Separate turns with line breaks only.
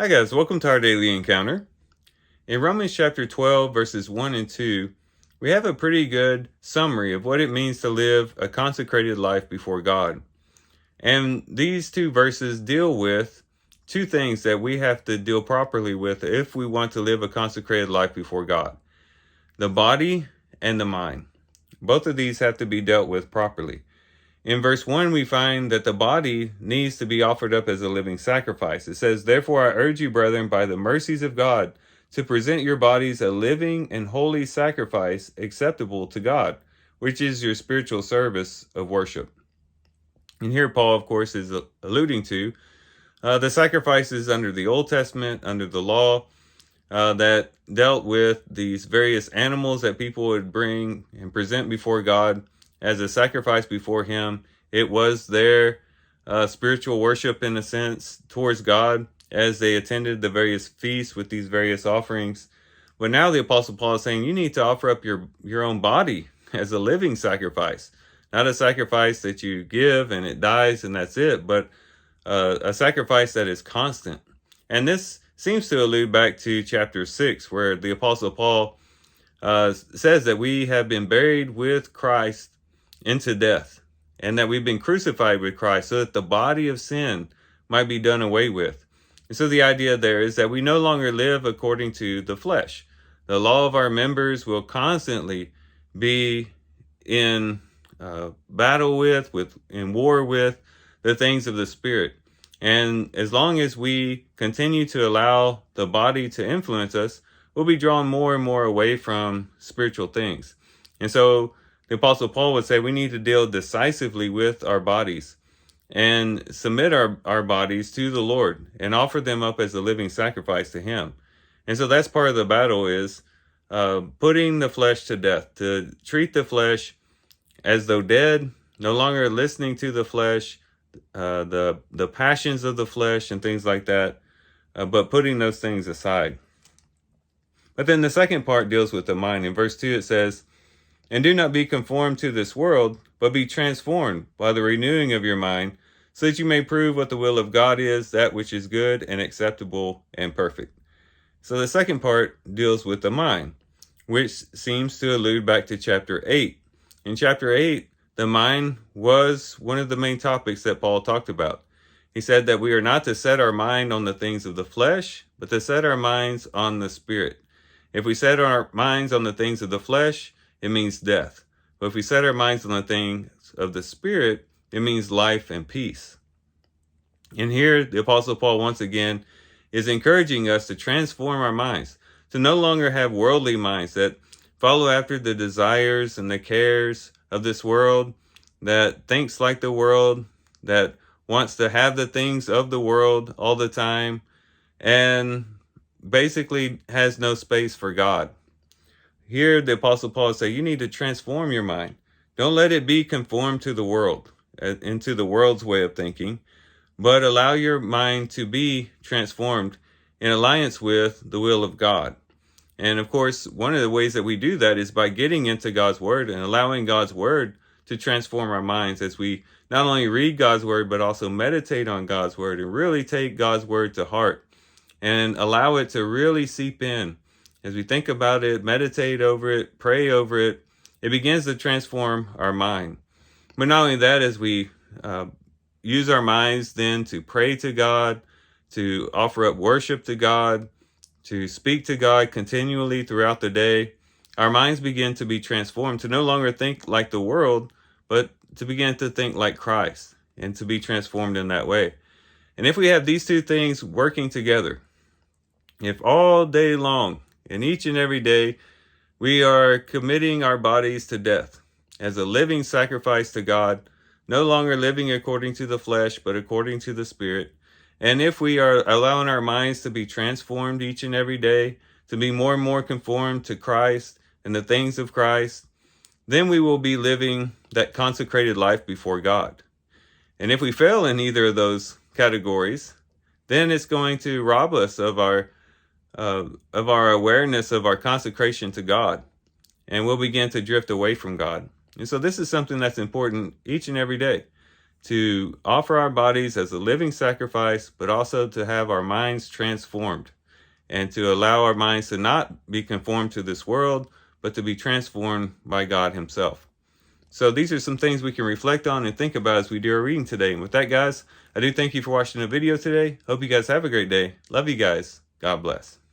Hi guys, welcome to our daily encounter. In Romans chapter 12, verses 1 and 2, we have a pretty good summary of what it means to live a consecrated life before God. And these two verses deal with two things that we have to deal properly with if we want to live a consecrated life before God: the body and the mind. Both of these have to be dealt with properly. In verse 1, we find that the body needs to be offered up as a living sacrifice. It says, "Therefore I urge you, brethren, by the mercies of God, to present your bodies a living and holy sacrifice acceptable to God, which is your spiritual service of worship." And here Paul, of course, is alluding to the sacrifices under the Old Testament, under the law, that dealt with these various animals that people would bring and present before God as a sacrifice before Him. It was their spiritual worship, in a sense, towards God as they attended the various feasts with these various offerings. But now the Apostle Paul is saying you need to offer up your own body as a living sacrifice, not a sacrifice that you give and it dies and that's it, but a sacrifice that is constant. And this seems to allude back to chapter 6, where the Apostle Paul says that we have been buried with Christ into death, and that we've been crucified with Christ so that the body of sin might be done away with. And so the idea there is that we no longer live according to the flesh. The law of our members will constantly be in battle with, in war with the things of the Spirit. And as long as we continue to allow the body to influence us, we'll be drawn more and more away from spiritual things. And so the Apostle Paul would say we need to deal decisively with our bodies and submit our bodies to the Lord and offer them up as a living sacrifice to Him. And so that's part of the battle, is putting the flesh to death, to treat the flesh as though dead, no longer listening to the flesh, the passions of the flesh and things like that, but putting those things aside. But then the second part deals with the mind. In verse 2 it says, "And do not be conformed to this world, but be transformed by the renewing of your mind, so that you may prove what the will of God is, that which is good and acceptable and perfect." So the second part deals with the mind, which seems to allude back to chapter 8. In chapter 8, the mind was one of the main topics that Paul talked about. He said that we are not to set our mind on the things of the flesh, but to set our minds on the Spirit. If we set our minds on the things of the flesh, it means death. But if we set our minds on the things of the Spirit, it means life and peace. And here, the Apostle Paul once again is encouraging us to transform our minds, to no longer have worldly minds that follow after the desires and the cares of this world, that thinks like the world, that wants to have the things of the world all the time, and basically has no space for God. Here, the Apostle Paul says you need to transform your mind. Don't let it be conformed to the world, into the world's way of thinking, but allow your mind to be transformed in alliance with the will of God. And of course, one of the ways that we do that is by getting into God's Word and allowing God's Word to transform our minds as we not only read God's Word, but also meditate on God's Word and really take God's Word to heart and allow it to really seep in. As we think about it, meditate over it, pray over it, it begins to transform our mind. But not only that, as we use our minds then to pray to God, to offer up worship to God, to speak to God continually throughout the day, our minds begin to be transformed to no longer think like the world, but to begin to think like Christ and to be transformed in that way. And if we have these two things working together, if all day long and each and every day we are committing our bodies to death as a living sacrifice to God, no longer living according to the flesh, but according to the Spirit. And if we are allowing our minds to be transformed each and every day, to be more and more conformed to Christ and the things of Christ, then we will be living that consecrated life before God. And if we fail in either of those categories, then it's going to rob us of our awareness of our consecration to God, and we'll begin to drift away from God. And so this is something that's important each and every day, to offer our bodies as a living sacrifice, but also to have our minds transformed and to allow our minds to not be conformed to this world, but to be transformed by God himself. So these are some things we can reflect on and think about as we do our reading today. And with that, guys, I do thank you for watching the video today. Hope you guys have a great day. Love you guys. God bless.